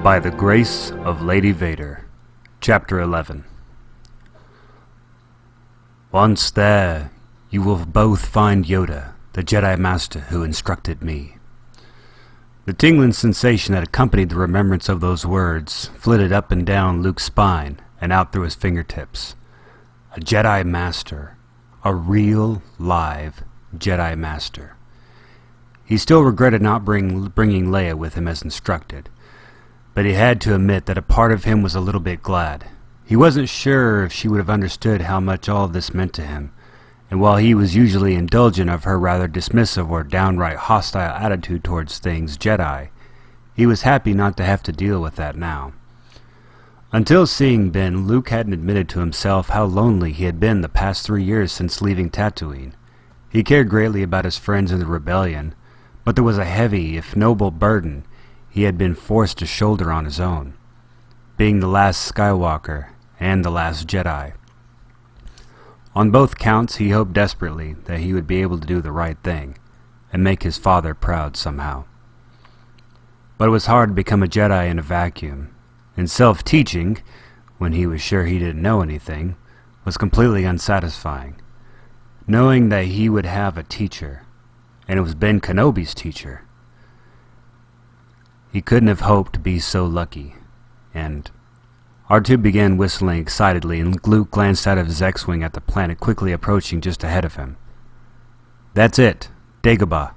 By the Grace of Lady Vader. Chapter 11. Once there, you will both find Yoda, the Jedi Master who instructed me. The tingling sensation that accompanied the remembrance of those words flitted up and down Luke's spine and out through his fingertips. A Jedi Master. A real, live Jedi Master. He still regretted not bringing Leia with him as instructed, but he had to admit that a part of him was a little bit glad. He wasn't sure if she would have understood how much all of this meant to him, and while he was usually indulgent of her rather dismissive or downright hostile attitude towards things Jedi, he was happy not to have to deal with that now. Until seeing Ben, Luke hadn't admitted to himself how lonely he had been the past 3 years since leaving Tatooine. He cared greatly about his friends in the rebellion, but there was a heavy, if noble, burden he had been forced to shoulder on his own, being the last Skywalker and the last Jedi. On both counts, he hoped desperately that he would be able to do the right thing and make his father proud somehow. But it was hard to become a Jedi in a vacuum, and self-teaching, when he was sure he didn't know anything, was completely unsatisfying. Knowing that he would have a teacher, and it was Ben Kenobi's teacher, he couldn't have hoped to be so lucky, and R2 began whistling excitedly, and Luke glanced out of his X-Wing at the planet quickly approaching just ahead of him. "That's it, Dagobah."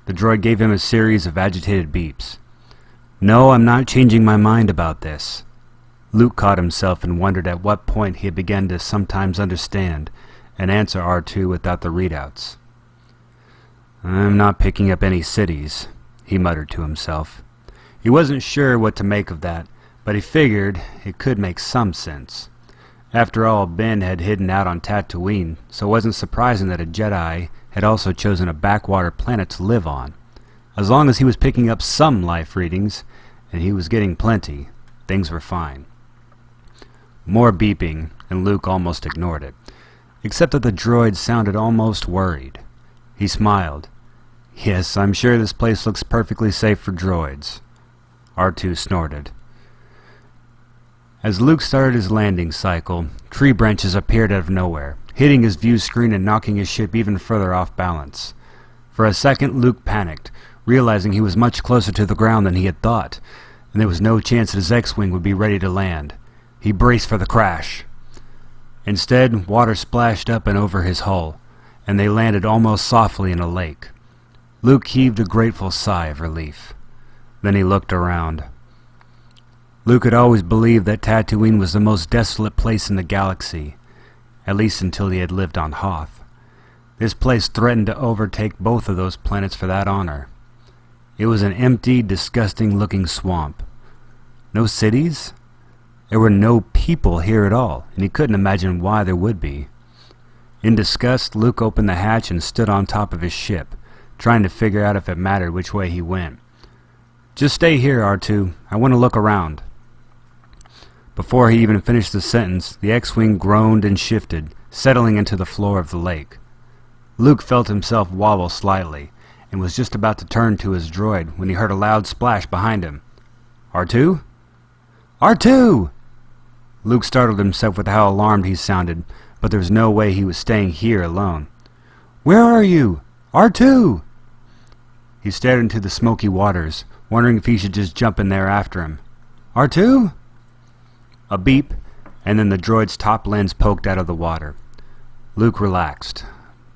The droid gave him a series of agitated beeps. "No, I'm not changing my mind about this." Luke caught himself and wondered at what point he had begun to sometimes understand and answer R2 without the readouts. "I'm not picking up any cities," he muttered to himself. He wasn't sure what to make of that, but he figured it could make some sense. After all, Ben had hidden out on Tatooine, so it wasn't surprising that a Jedi had also chosen a backwater planet to live on. As long as he was picking up some life readings, and he was getting plenty, things were fine. More beeping, and Luke almost ignored it, except that the droid sounded almost worried. He smiled. "Yes, I'm sure this place looks perfectly safe for droids." R2 snorted. As Luke started his landing cycle, tree branches appeared out of nowhere, hitting his view screen and knocking his ship even further off balance. For a second, Luke panicked, realizing he was much closer to the ground than he had thought, and there was no chance that his X-Wing would be ready to land. He braced for the crash. Instead, water splashed up and over his hull, and they landed almost softly in a lake. Luke heaved a grateful sigh of relief. Then he looked around. Luke had always believed that Tatooine was the most desolate place in the galaxy, at least until he had lived on Hoth. This place threatened to overtake both of those planets for that honor. It was an empty, disgusting-looking swamp. No cities? There were no people here at all, and he couldn't imagine why there would be. In disgust, Luke opened the hatch and stood on top of his ship, trying to figure out if it mattered which way he went. "Just stay here, R2. I want to look around." Before he even finished the sentence, the X-Wing groaned and shifted, settling into the floor of the lake. Luke felt himself wobble slightly, and was just about to turn to his droid when he heard a loud splash behind him. "R2? R2!" Luke startled himself with how alarmed he sounded, but there was no way he was staying here alone. "Where are you? R2!" He stared into the smoky waters, wondering if he should just jump in there after him. "R2?" A beep, and then the droid's top lens poked out of the water. Luke relaxed,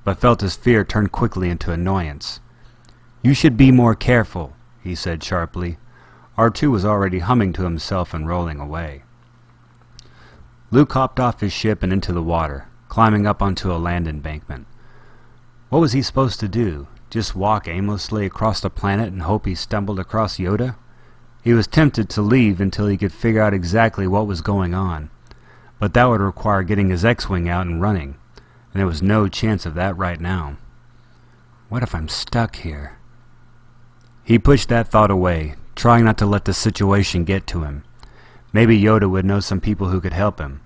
but felt his fear turn quickly into annoyance. "You should be more careful," he said sharply. R2 was already humming to himself and rolling away. Luke hopped off his ship and into the water, climbing up onto a land embankment. What was he supposed to do? Just walk aimlessly across the planet and hope he stumbled across Yoda? He was tempted to leave until he could figure out exactly what was going on, but that would require getting his X-Wing out and running, and there was no chance of that right now. What if I'm stuck here? He pushed that thought away, trying not to let the situation get to him. Maybe Yoda would know some people who could help him.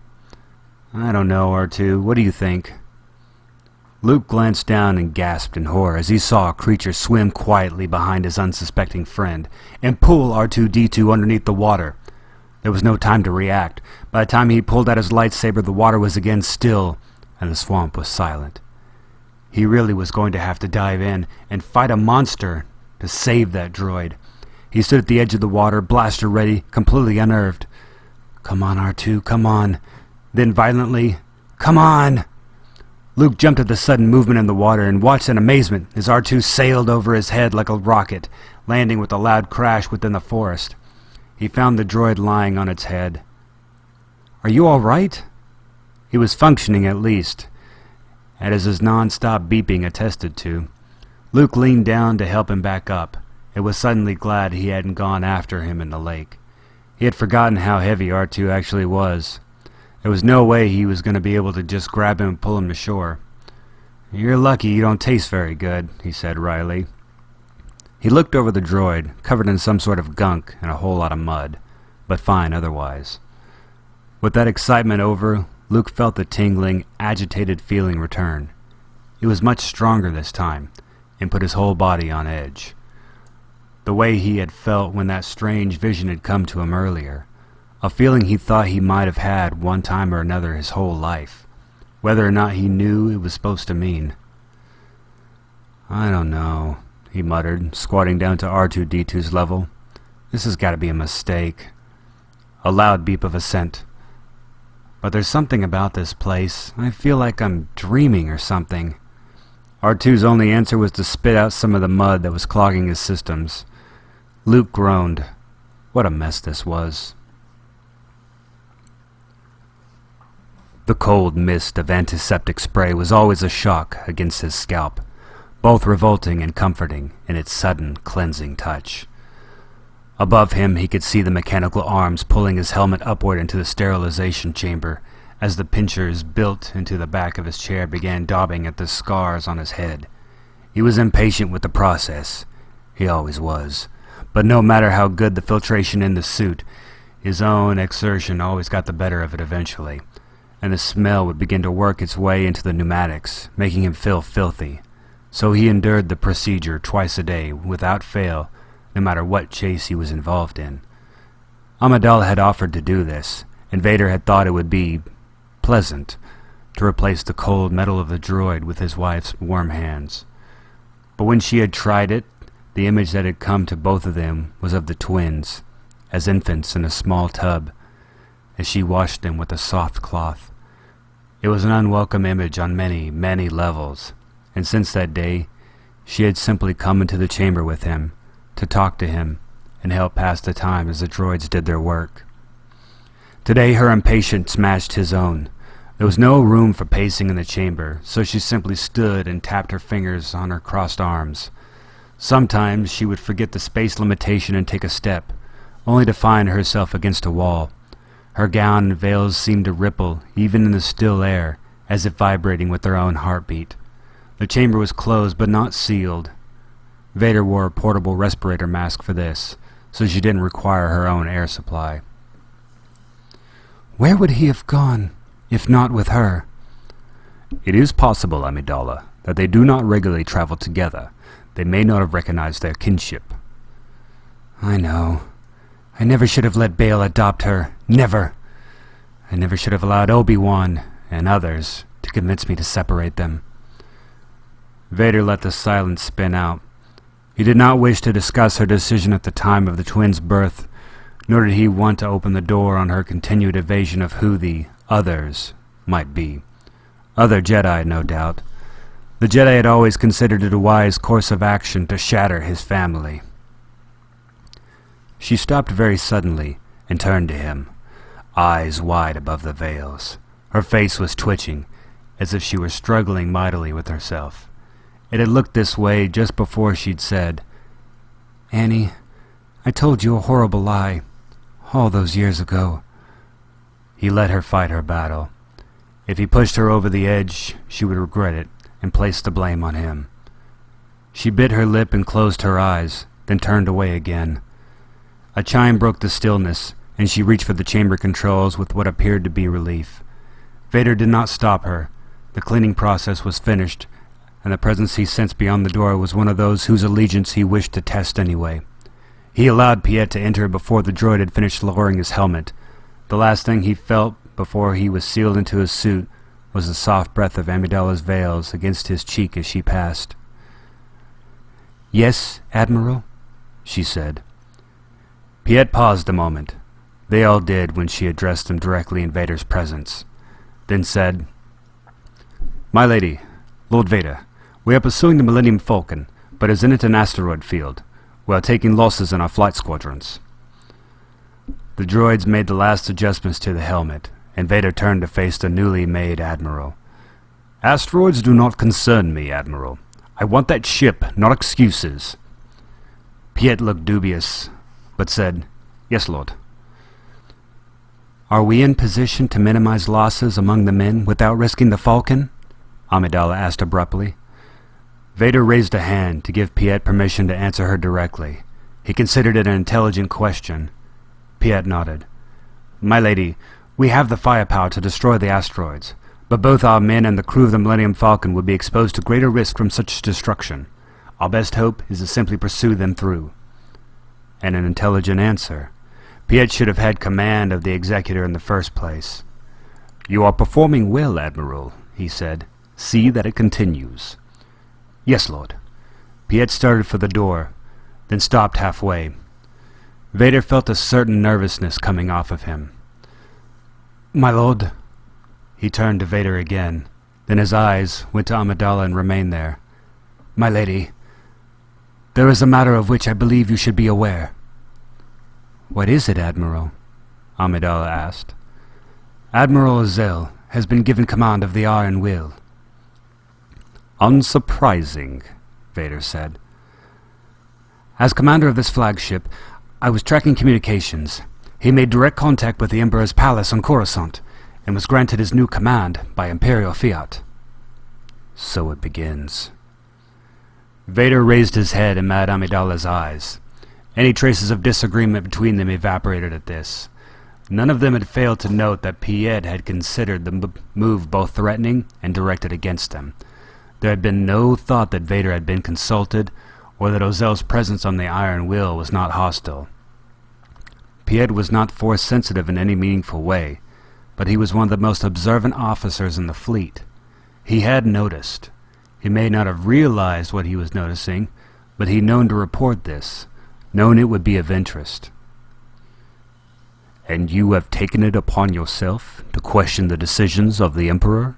"I don't know, R2. What do you think?" Luke glanced down and gasped in horror as he saw a creature swim quietly behind his unsuspecting friend and pull R2-D2 underneath the water. There was no time to react. By the time he pulled out his lightsaber, the water was again still, and the swamp was silent. He really was going to have to dive in and fight a monster to save that droid. He stood at the edge of the water, blaster ready, completely unnerved. "Come on, R2, come on." Then violently, "Come on!" Luke jumped at the sudden movement in the water and watched in amazement as R2 sailed over his head like a rocket, landing with a loud crash within the forest. He found the droid lying on its head. "Are you all right?" He was functioning at least, as his non-stop beeping attested to. Luke leaned down to help him back up, and was suddenly glad he hadn't gone after him in the lake. He had forgotten how heavy R2 actually was. There was no way he was going to be able to just grab him and pull him to shore. "You're lucky you don't taste very good," he said wryly. He looked over the droid, covered in some sort of gunk and a whole lot of mud, but fine otherwise. With that excitement over, Luke felt the tingling, agitated feeling return. It was much stronger this time, and put his whole body on edge. The way he had felt when that strange vision had come to him earlier, a feeling he thought he might have had one time or another his whole life, whether or not he knew it was supposed to mean. "I don't know," he muttered, squatting down to R2-D2's level. "This has got to be a mistake." A loud beep of assent. "But there's something about this place. I feel like I'm dreaming or something." R2's only answer was to spit out some of the mud that was clogging his systems. Luke groaned. What a mess this was. The cold mist of antiseptic spray was always a shock against his scalp, both revolting and comforting in its sudden, cleansing touch. Above him he could see the mechanical arms pulling his helmet upward into the sterilization chamber as the pinchers built into the back of his chair began daubing at the scars on his head. He was impatient with the process. He always was. But no matter how good the filtration in the suit, his own exertion always got the better of it eventually, and the smell would begin to work its way into the pneumatics, making him feel filthy. So he endured the procedure twice a day, without fail, no matter what chase he was involved in. Amidala had offered to do this, and Vader had thought it would be pleasant to replace the cold metal of the droid with his wife's warm hands. But when she had tried it, the image that had come to both of them was of the twins, as infants in a small tub, as she washed them with a soft cloth. It was an unwelcome image on many, many levels, and since that day, she had simply come into the chamber with him, to talk to him, and help pass the time as the droids did their work. Today her impatience matched his own. There was no room for pacing in the chamber, so she simply stood and tapped her fingers on her crossed arms. Sometimes she would forget the space limitation and take a step, only to find herself against a wall. Her gown and veils seemed to ripple, even in the still air, as if vibrating with their own heartbeat. The chamber was closed but not sealed. Vader wore a portable respirator mask for this, so she didn't require her own air supply. Where would he have gone, if not with her? It is possible, Amidala, that they do not regularly travel together. They may not have recognized their kinship. I know. I never should have let Bail adopt her. Never. I never should have allowed Obi-Wan and others to convince me to separate them. Vader let the silence spin out. He did not wish to discuss her decision at the time of the twins' birth, nor did he want to open the door on her continued evasion of who the others might be. Other Jedi, no doubt. The Jedi had always considered it a wise course of action to shatter his family. She stopped very suddenly and turned to him, eyes wide above the veils. Her face was twitching, as if she were struggling mightily with herself. It had looked this way just before she'd said, Annie, I told you a horrible lie, all those years ago. He let her fight her battle. If he pushed her over the edge, she would regret it and place the blame on him. She bit her lip and closed her eyes, then turned away again. A chime broke the stillness, and she reached for the chamber controls with what appeared to be relief. Vader did not stop her, The cleaning process was finished, and the presence he sensed beyond the door was one of those whose allegiance he wished to test anyway. He allowed Piet to enter before the droid had finished lowering his helmet. The last thing he felt before he was sealed into his suit was the soft breath of Amidala's veils against his cheek as she passed. "Yes, Admiral?" she said. Piet paused a moment. They all did when she addressed him directly in Vader's presence, then said, "My lady, Lord Vader, we are pursuing the Millennium Falcon, but is in it an asteroid field. We are taking losses in our flight squadrons." The droids made the last adjustments to the helmet, and Vader turned to face the newly made Admiral. "Asteroids do not concern me, Admiral. I want that ship, not excuses." Piet looked dubious, but said, "Yes, Lord." "Are we in position to minimize losses among the men without risking the Falcon?" Amidala asked abruptly. Vader raised a hand to give Piet permission to answer her directly. He considered it an intelligent question. Piet nodded. "My lady, we have the firepower to destroy the asteroids, but both our men and the crew of the Millennium Falcon would be exposed to greater risk from such destruction. Our best hope is to simply pursue them through." And an intelligent answer. Piet should have had command of the Executor in the first place. "You are performing well, Admiral," he said. "See that it continues." "Yes, Lord." Piet started for the door, then stopped halfway. Vader felt a certain nervousness coming off of him. "My lord." He turned to Vader again, then his eyes went to Amidala and remained there. "My lady, there is a matter of which I believe you should be aware." "What is it, Admiral?" Amidala asked. "Admiral Ozel has been given command of the Iron Will." "Unsurprising," Vader said. "As commander of this flagship, I was tracking communications. He made direct contact with the Emperor's palace on Coruscant, and was granted his new command by Imperial fiat." "So it begins." Vader raised his head and met Amidala's eyes. Any traces of disagreement between them evaporated at this. None of them had failed to note that Piet had considered the move both threatening and directed against them. There had been no thought that Vader had been consulted, or that Ozel's presence on the Iron Will was not hostile. Piet was not force-sensitive in any meaningful way, but he was one of the most observant officers in the fleet. He had noticed. He may not have realized what he was noticing, but he'd known to report this, known it would be of interest. "And you have taken it upon yourself to question the decisions of the Emperor?"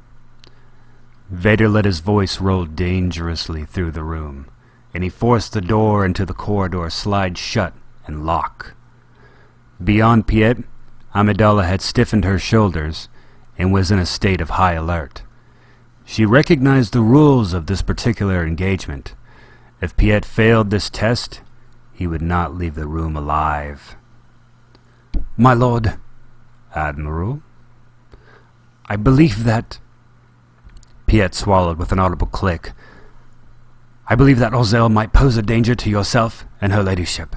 Vader let his voice roll dangerously through the room, and he forced the door into the corridor slide shut and lock. Beyond Piet, Amidala had stiffened her shoulders and was in a state of high alert. She recognized the rules of this particular engagement. If Piet failed this test, he would not leave the room alive. "My lord." "Admiral?" "I believe that—" Piet swallowed with an audible click. "I believe that Ozel might pose a danger to yourself and her ladyship."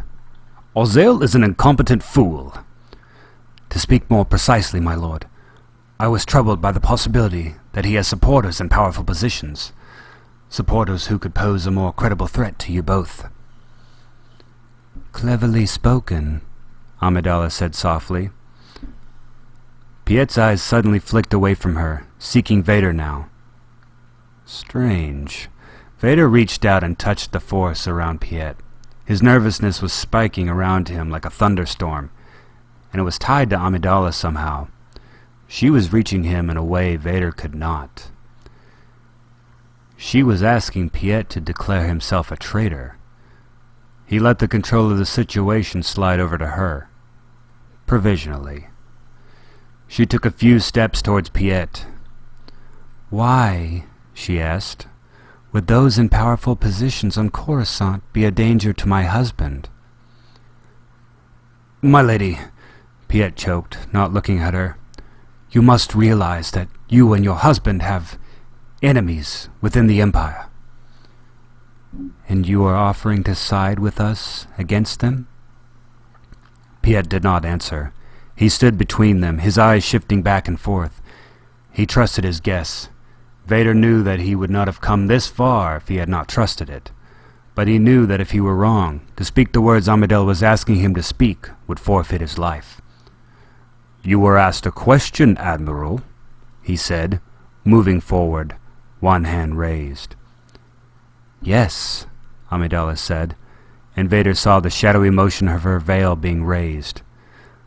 "Ozel is an incompetent fool." "To speak more precisely, my lord, I was troubled by the possibility that he has supporters in powerful positions, supporters who could pose a more credible threat to you both." "Cleverly spoken," Amidala said softly. Piet's eyes suddenly flicked away from her, seeking Vader now. Strange. Vader reached out and touched the force around Piet. His nervousness was spiking around him like a thunderstorm, and it was tied to Amidala somehow. She was reaching him in a way Vader could not. She was asking Piet to declare himself a traitor. He let the control of the situation slide over to her, provisionally. She took a few steps towards Piet. "Why," she asked, "would those in powerful positions on Coruscant be a danger to my husband?" "My lady," Piet choked, not looking at her, "you must realize that you and your husband have enemies within the Empire." "And you are offering to side with us against them?" Piet did not answer. He stood between them, his eyes shifting back and forth. He trusted his guess. Vader knew that he would not have come this far if he had not trusted it. But he knew that if he were wrong, to speak the words Amidala was asking him to speak would forfeit his life. "You were asked a question, Admiral," he said, moving forward, one hand raised. "Yes," Amidala said, and Vader saw the shadowy motion of her veil being raised.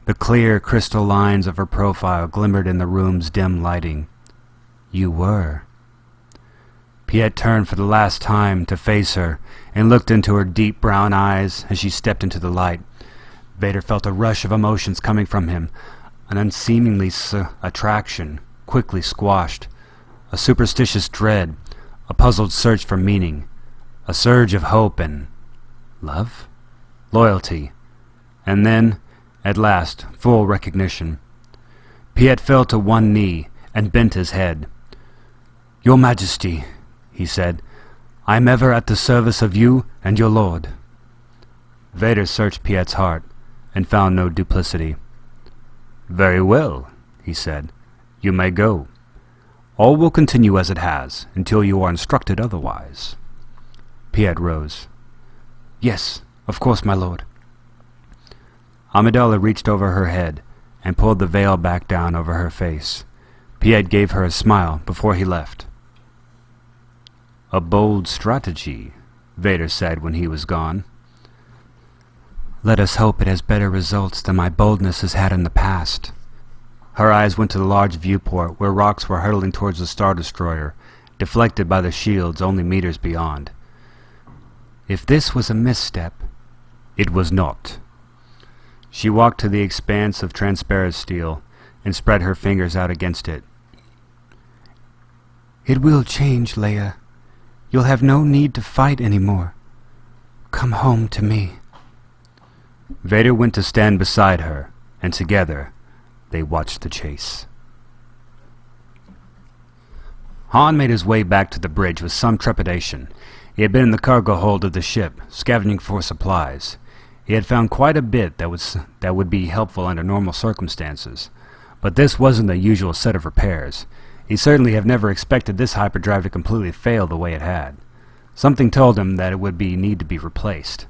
The clear crystal lines of her profile glimmered in the room's dim lighting. "You were." Piet turned for the last time to face her and looked into her deep brown eyes as she stepped into the light. Vader felt a rush of emotions coming from him, an unseemly attraction, quickly squashed, a superstitious dread, a puzzled search for meaning, a surge of hope and love? Loyalty. And then, at last, full recognition. Piet fell to one knee and bent his head. "Your Majesty," he said, "I am ever at the service of you and your lord." Vader searched Piet's heart and found no duplicity. "Very well," he said. "You may go. All will continue as it has until you are instructed otherwise." Piet rose. "Yes, of course, my lord." Amidala reached over her head and pulled the veil back down over her face. Piet gave her a smile before he left. "A bold strategy," Vader said when he was gone. "Let us hope it has better results than my boldness has had in the past." Her eyes went to the large viewport where rocks were hurtling towards the Star Destroyer, deflected by the shields only meters beyond. "If this was a misstep..." "It was not." She walked to the expanse of transparent steel and spread her fingers out against it. "It will change, Leia. You'll have no need to fight anymore. Come home to me." Vader went to stand beside her, and together they watched the chase. Han made his way back to the bridge with some trepidation. He had been in the cargo hold of the ship, scavenging for supplies. He had found quite a bit that would be helpful under normal circumstances. But this wasn't the usual set of repairs. He certainly had never expected this hyperdrive to completely fail the way it had. Something told him that it would need to be replaced.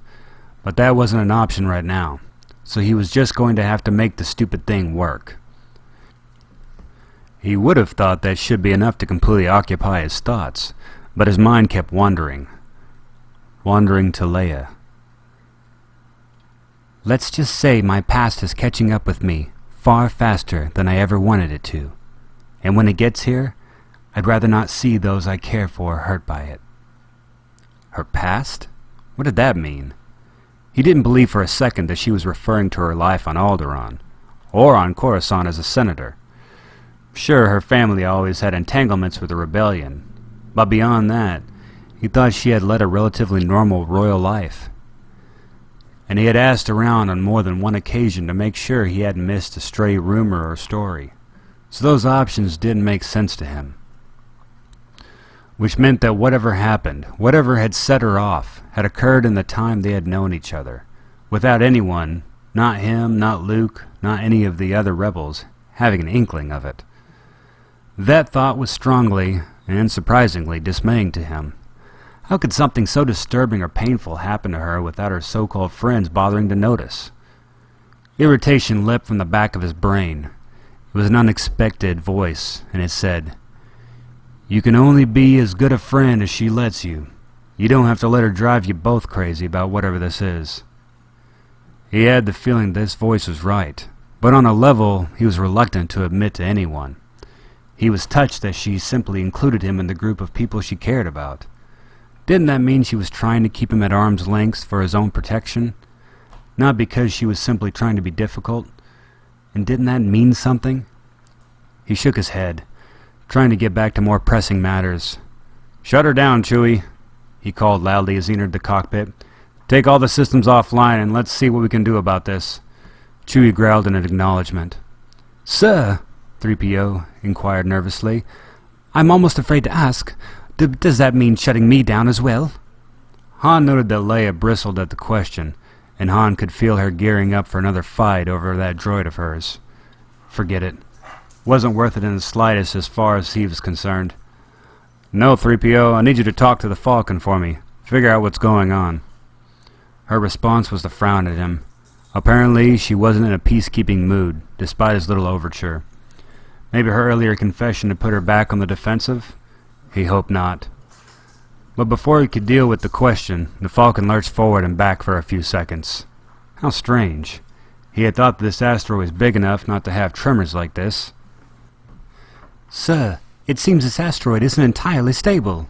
But that wasn't an option right now, so he was just going to have to make the stupid thing work. He would have thought that should be enough to completely occupy his thoughts, but his mind kept wandering. Wandering to Leia. "Let's just say my past is catching up with me far faster than I ever wanted it to. And when it gets here, I'd rather not see those I care for hurt by it." Her past? What did that mean? He didn't believe for a second that she was referring to her life on Alderaan, or on Coruscant as a senator. Sure, her family always had entanglements with the rebellion, but beyond that, he thought she had led a relatively normal royal life. And he had asked around on more than one occasion to make sure he hadn't missed a stray rumor or story. So those options didn't make sense to him. Which meant that whatever happened, whatever had set her off, had occurred in the time they had known each other, without anyone, not him, not Luke, not any of the other rebels, having an inkling of it. That thought was strongly, and surprisingly, dismaying to him. How could something so disturbing or painful happen to her without her so-called friends bothering to notice? Irritation leapt from the back of his brain. It was an unexpected voice, and it said, "You can only be as good a friend as she lets you. You don't have to let her drive you both crazy about whatever this is." He had the feeling this voice was right, but on a level he was reluctant to admit to anyone. He was touched that she simply included him in the group of people she cared about. Didn't that mean she was trying to keep him at arm's length for his own protection? Not because she was simply trying to be difficult? And didn't that mean something? He shook his head, trying to get back to more pressing matters. "Shut her down, Chewie," he called loudly as he entered the cockpit. "Take all the systems offline and let's see what we can do about this." Chewie growled in acknowledgement. "Sir," 3PO inquired nervously, "I'm almost afraid to ask. Does that mean shutting me down as well?" Han noted that Leia bristled at the question, and Han could feel her gearing up for another fight over that droid of hers. Forget it. Wasn't worth it in the slightest as far as he was concerned. No, 3PO, I need you to talk to the Falcon for me. Figure out what's going on. Her response was to frown at him. Apparently, she wasn't in a peacekeeping mood, despite his little overture. Maybe her earlier confession had put her back on the defensive? He hoped not. But before he could deal with the question, the Falcon lurched forward and back for a few seconds. How strange. He had thought that this asteroid was big enough not to have tremors like this. Sir, it seems this asteroid isn't entirely stable.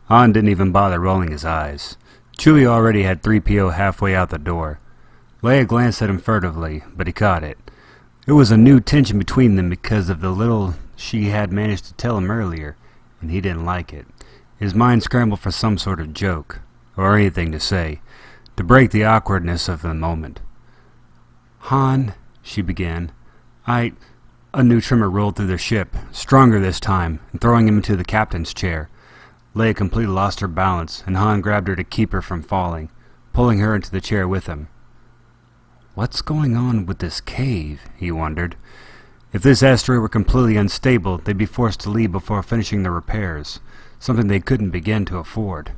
Han didn't even bother rolling his eyes. Chewie already had 3PO halfway out the door. Leia glanced at him furtively, but he caught it. There was a new tension between them because of the little she had managed to tell him earlier, and he didn't like it. His mind scrambled for some sort of joke, or anything to say, to break the awkwardness of the moment. Han, she began, A new tremor rolled through the ship, stronger this time, and throwing him into the captain's chair. Leia completely lost her balance, and Han grabbed her to keep her from falling, pulling her into the chair with him. What's going on with this cave, he wondered. If this asteroid were completely unstable, they'd be forced to leave before finishing the repairs, something they couldn't begin to afford.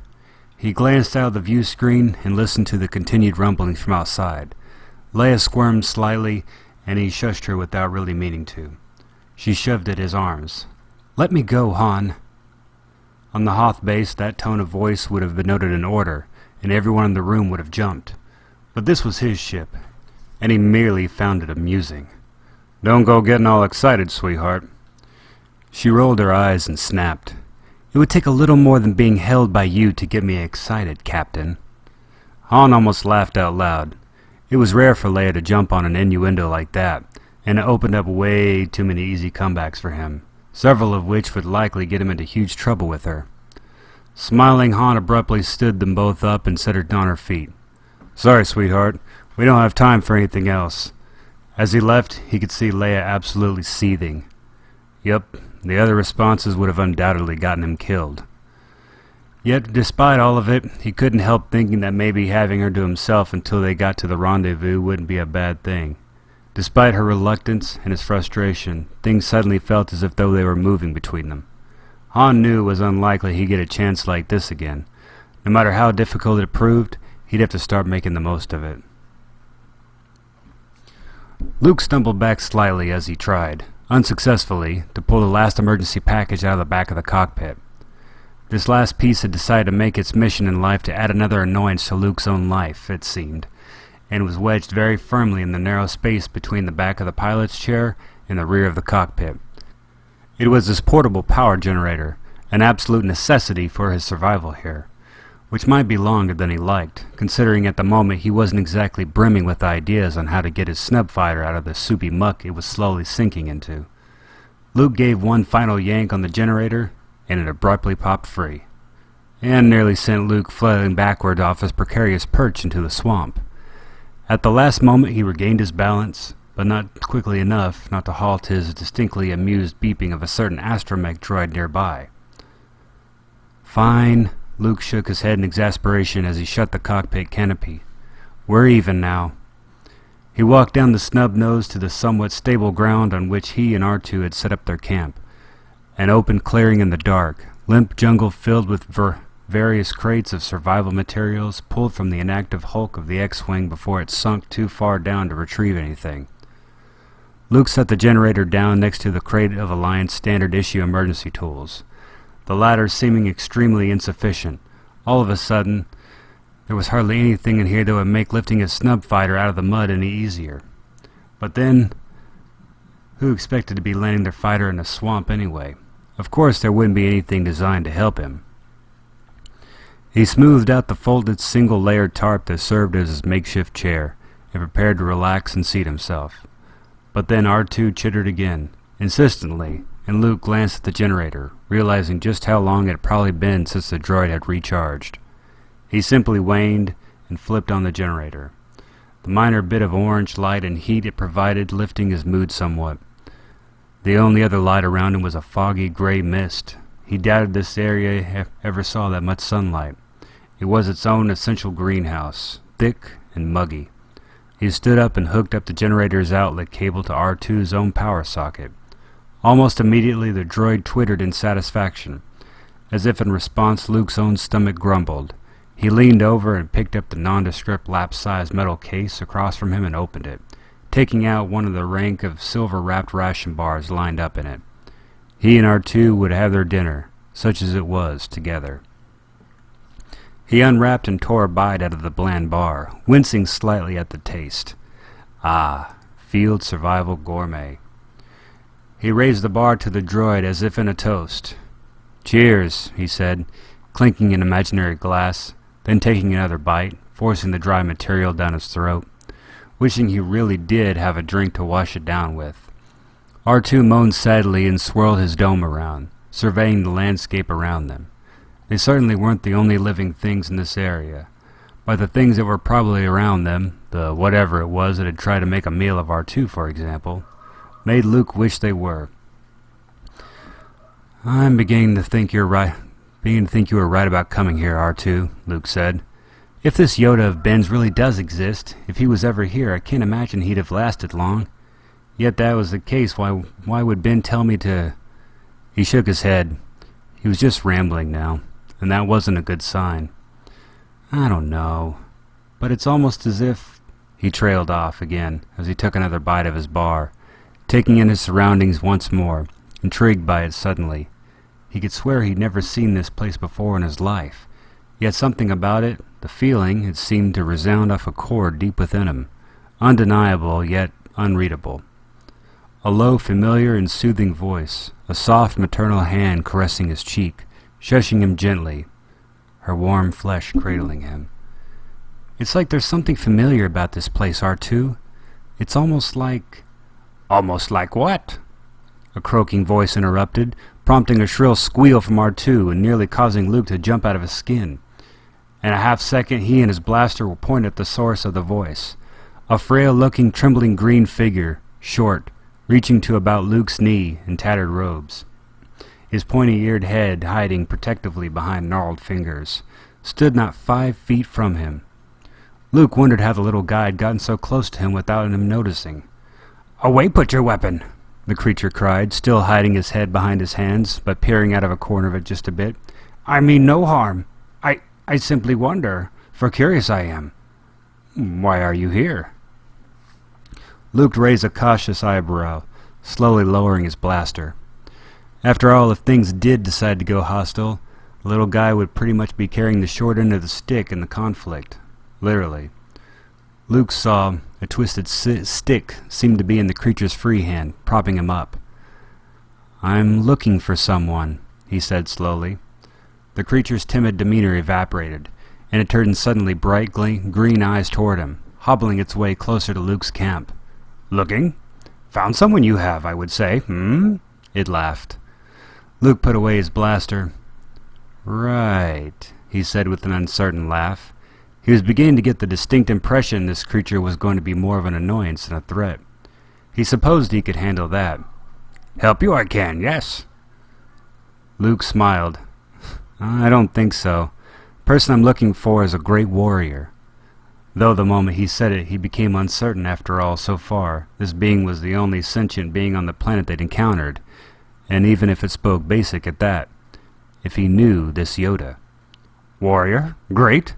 He glanced out of the view screen and listened to the continued rumblings from outside. Leia squirmed slightly, and he shushed her without really meaning to. She shoved at his arms. Let me go, Han. On the Hoth base, that tone of voice would have denoted an order, and everyone in the room would have jumped. But this was his ship, and he merely found it amusing. Don't go getting all excited, sweetheart. She rolled her eyes and snapped. It would take a little more than being held by you to get me excited, Captain. Han almost laughed out loud. It was rare for Leia to jump on an innuendo like that, and it opened up way too many easy comebacks for him, several of which would likely get him into huge trouble with her. Smiling, Han abruptly stood them both up and set her on her feet. Sorry, sweetheart. We don't have time for anything else. As he left, he could see Leia absolutely seething. Yep, the other responses would have undoubtedly gotten him killed. Yet, despite all of it, he couldn't help thinking that maybe having her to himself until they got to the rendezvous wouldn't be a bad thing. Despite her reluctance and his frustration, things suddenly felt as if though they were moving between them. Han knew it was unlikely he'd get a chance like this again. No matter how difficult it proved, he'd have to start making the most of it. Luke stumbled back slightly as he tried, unsuccessfully, to pull the last emergency package out of the back of the cockpit. This last piece had decided to make its mission in life to add another annoyance to Luke's own life, it seemed, and was wedged very firmly in the narrow space between the back of the pilot's chair and the rear of the cockpit. It was his portable power generator, an absolute necessity for his survival here, which might be longer than he liked, considering at the moment he wasn't exactly brimming with ideas on how to get his snub fighter out of the soupy muck it was slowly sinking into. Luke gave one final yank on the generator, and it abruptly popped free, and nearly sent Luke flailing backward off his precarious perch into the swamp. At the last moment he regained his balance, but not quickly enough not to halt his distinctly amused beeping of a certain astromech droid nearby. Fine, Luke shook his head in exasperation as he shut the cockpit canopy. We're even now. He walked down the snub nose to the somewhat stable ground on which he and R2 had set up their camp. An open clearing in the dark, limp jungle filled with various crates of survival materials pulled from the inactive hulk of the X-Wing before it sunk too far down to retrieve anything. Luke set the generator down next to the crate of Alliance standard-issue emergency tools, the latter seeming extremely insufficient. All of a sudden, there was hardly anything in here that would make lifting a snub fighter out of the mud any easier. But then, who expected to be landing their fighter in a swamp anyway? Of course there wouldn't be anything designed to help him. He smoothed out the folded single-layered tarp that served as his makeshift chair, and prepared to relax and seat himself. But then R2 chittered again, insistently, and Luke glanced at the generator, realizing just how long it had probably been since the droid had recharged. He simply waned and flipped on the generator, the minor bit of orange light and heat it provided lifting his mood somewhat. The only other light around him was a foggy gray mist. He doubted this area ever saw that much sunlight. It was its own essential greenhouse, thick and muggy. He stood up and hooked up the generator's outlet cable to R2's own power socket. Almost immediately the droid twittered in satisfaction. As if in response, Luke's own stomach grumbled. He leaned over and picked up the nondescript lap-sized metal case across from him and opened it, taking out one of the rank of silver-wrapped ration bars lined up in it. He and R2 would have their dinner, such as it was, together. He unwrapped and tore a bite out of the bland bar, wincing slightly at the taste. Ah, field survival gourmet. He raised the bar to the droid as if in a toast. "Cheers," he said, clinking an imaginary glass, then taking another bite, forcing the dry material down his throat, wishing he really did have a drink to wash it down with. R2 moaned sadly and swirled his dome around, surveying the landscape around them. They certainly weren't the only living things in this area, but the things that were probably around them, the whatever it was that had tried to make a meal of R2, for example, made Luke wish they were. "I'm beginning to think you were right about coming here, R2, Luke said. "If this Yoda of Ben's really does exist, if he was ever here, I can't imagine he'd have lasted long. Yet that was the case, why would Ben tell me to—" He shook his head. He was just rambling now, and that wasn't a good sign. "I don't know, but it's almost as if—" He trailed off again as he took another bite of his bar, taking in his surroundings once more, intrigued by it suddenly. He could swear he'd never seen this place before in his life, yet something about it, the feeling, it seemed to resound off a chord deep within him, undeniable yet unreadable. A low, familiar, and soothing voice, a soft maternal hand caressing his cheek, shushing him gently, her warm flesh cradling him. "It's like there's something familiar about this place, R2. It's almost like—" "Almost like what?" A croaking voice interrupted, prompting a shrill squeal from R2 and nearly causing Luke to jump out of his skin. In a half-second, he and his blaster were pointed at the source of the voice. A frail-looking, trembling green figure, short, reaching to about Luke's knee in tattered robes, his pointy-eared head hiding protectively behind gnarled fingers, stood not 5 feet from him. Luke wondered how the little guy had gotten so close to him without him noticing. "Away, put your weapon!" the creature cried, still hiding his head behind his hands, but peering out of a corner of it just a bit. "I mean no harm. I simply wonder, for curious I am. Why are you here?" Luke raised a cautious eyebrow, slowly lowering his blaster. After all, if things did decide to go hostile, the little guy would pretty much be carrying the short end of the stick in the conflict. Literally. Luke saw a twisted stick seemed to be in the creature's free hand, propping him up. "I'm looking for someone," he said slowly. The creature's timid demeanor evaporated, and it turned suddenly bright green eyes toward him, hobbling its way closer to Luke's camp. "Looking? Found someone you have, I would say, It laughed. Luke put away his blaster. "Right," he said with an uncertain laugh. He was beginning to get the distinct impression this creature was going to be more of an annoyance than a threat. He supposed he could handle that. "Help you I can, yes." Luke smiled. "I don't think so. The person I'm looking for is a great warrior." Though the moment he said it, he became uncertain after all. So far, this being was the only sentient being on the planet they'd encountered, and even if it spoke basic at that. If he knew this Yoda. "Warrior? Great!"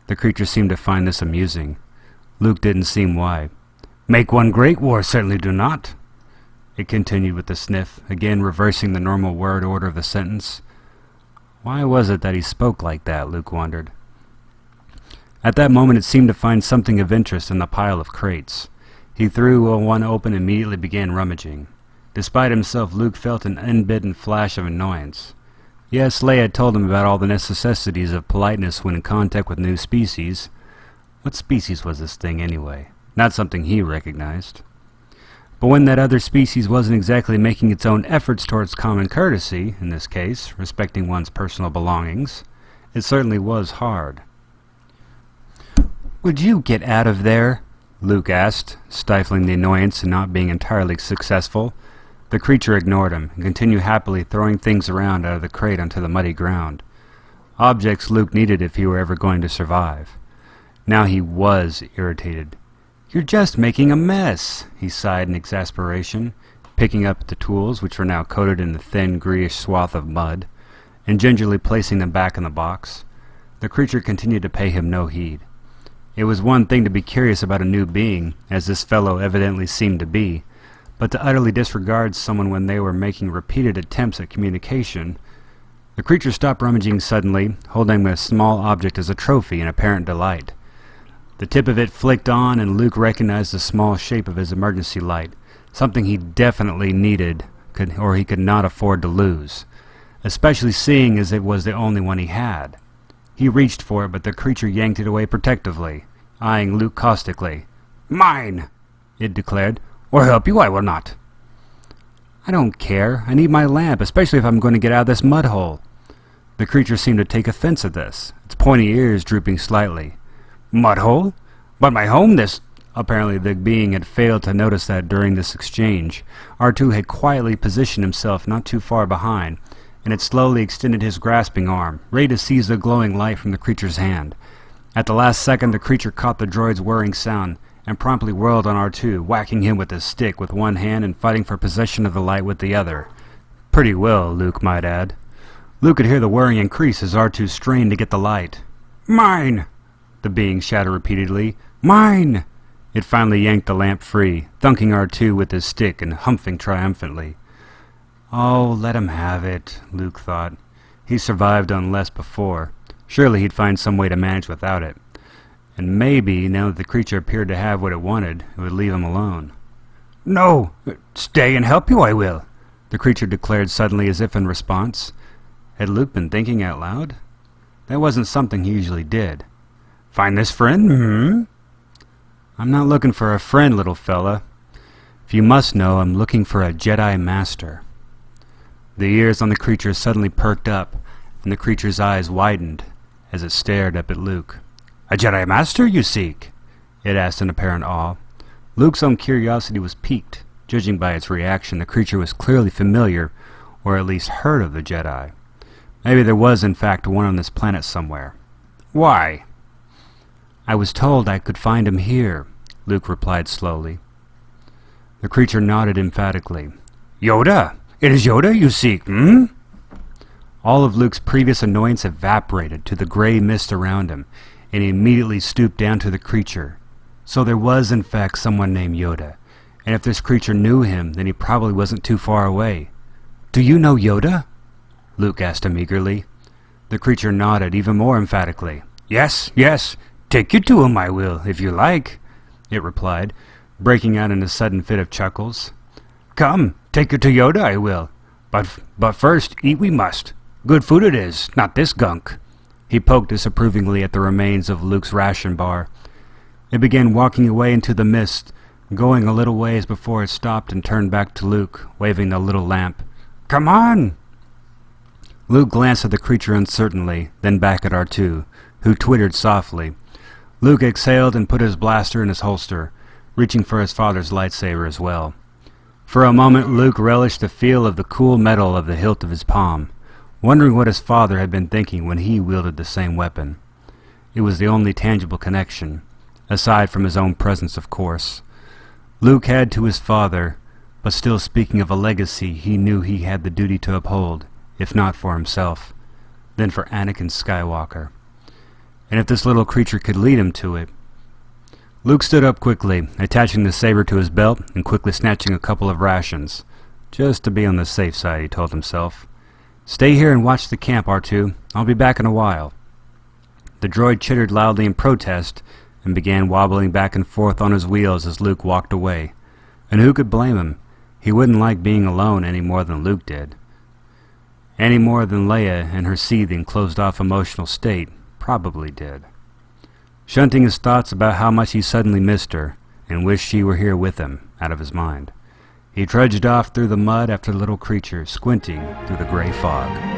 The creature seemed to find this amusing. Luke didn't seem why. "Make one great, war certainly do not." It continued with a sniff, again reversing the normal word order of the sentence. Why was it that he spoke like that, Luke wondered. At that moment it seemed to find something of interest in the pile of crates. He threw one open and immediately began rummaging. Despite himself, Luke felt an unbidden flash of annoyance. Yes, Leia had told him about all the necessities of politeness when in contact with new species. What species was this thing anyway? Not something he recognized. But when that other species wasn't exactly making its own efforts towards common courtesy, in this case, respecting one's personal belongings, it certainly was hard. "Would you get out of there?" Luke asked, stifling the annoyance and not being entirely successful. The creature ignored him and continued happily throwing things around out of the crate onto the muddy ground. Objects Luke needed if he were ever going to survive. Now he was irritated. "You're just making a mess," he sighed in exasperation, picking up the tools, which were now coated in a thin, greyish swath of mud, and gingerly placing them back in the box. The creature continued to pay him no heed. It was one thing to be curious about a new being, as this fellow evidently seemed to be, but to utterly disregard someone when they were making repeated attempts at communication. The creature stopped rummaging suddenly, holding a small object as a trophy in apparent delight. The tip of it flicked on, and Luke recognized the small shape of his emergency light, something he definitely needed, or he could not afford to lose, especially seeing as it was the only one he had. He reached for it, but the creature yanked it away protectively, eyeing Luke caustically. "Mine!" it declared. "Or help you I will not." "I don't care. I need my lamp, especially if I'm going to get out of this mud hole." The creature seemed to take offense at this, its pointy ears drooping slightly. "Mud hole? But my home this—" Apparently the being had failed to notice that during this exchange, R2 had quietly positioned himself not too far behind, and had slowly extended his grasping arm, ready to seize the glowing light from the creature's hand. At the last second, the creature caught the droid's whirring sound and promptly whirled on R2, whacking him with his stick with one hand and fighting for possession of the light with the other. Pretty well, Luke might add. Luke could hear the whirring increase as R2 strained to get the light. "Mine!" the being shouted repeatedly. "Mine!" It finally yanked the lamp free, thunking R2 with his stick and humping triumphantly. Oh, let him have it, Luke thought. He survived on less before. Surely he'd find some way to manage without it. And maybe, now that the creature appeared to have what it wanted, it would leave him alone. "No! Stay and help you I will!" the creature declared suddenly as if in response. Had Luke been thinking out loud? That wasn't something he usually did. "Find this friend? Hmm?" "I'm not looking for a friend, little fella. If you must know, I'm looking for a Jedi Master." The ears on the creature suddenly perked up, and the creature's eyes widened as it stared up at Luke. "A Jedi Master you seek?" it asked in apparent awe. Luke's own curiosity was piqued. Judging by its reaction, the creature was clearly familiar, or at least heard of the Jedi. Maybe there was in fact one on this planet somewhere. "Why?" "I was told I could find him here," Luke replied slowly. The creature nodded emphatically. "Yoda! It is Yoda you seek, hmm?" All of Luke's previous annoyance evaporated to the gray mist around him, and he immediately stooped down to the creature. So there was in fact someone named Yoda, and if this creature knew him, then he probably wasn't too far away. "Do you know Yoda?" Luke asked him eagerly. The creature nodded even more emphatically. "Yes, yes, take you to him I will, if you like," it replied, breaking out in a sudden fit of chuckles. "Come, take you to Yoda I will, but first eat we must. Good food it is, not this gunk." He poked disapprovingly at the remains of Luke's ration bar. It began walking away into the mist, going a little ways before it stopped and turned back to Luke, waving the little lamp. "Come on!" Luke glanced at the creature uncertainly, then back at R2, who twittered softly. Luke exhaled and put his blaster in his holster, reaching for his father's lightsaber as well. For a moment Luke relished the feel of the cool metal of the hilt of his palm, wondering what his father had been thinking when he wielded the same weapon. It was the only tangible connection, aside from his own presence, of course. Luke had to his father, but still speaking of a legacy he knew he had the duty to uphold, if not for himself, then for Anakin Skywalker. And if this little creature could lead him to it. Luke stood up quickly, attaching the saber to his belt and quickly snatching a couple of rations. Just to be on the safe side, he told himself. "Stay here and watch the camp, R2. I'll be back in a while." The droid chittered loudly in protest and began wobbling back and forth on his wheels as Luke walked away. And who could blame him? He wouldn't like being alone any more than Luke did. Any more than Leia in her seething, closed-off emotional state probably did. Shunting his thoughts about how much he suddenly missed her and wished she were here with him out of his mind, he trudged off through the mud after the little creature, squinting through the gray fog.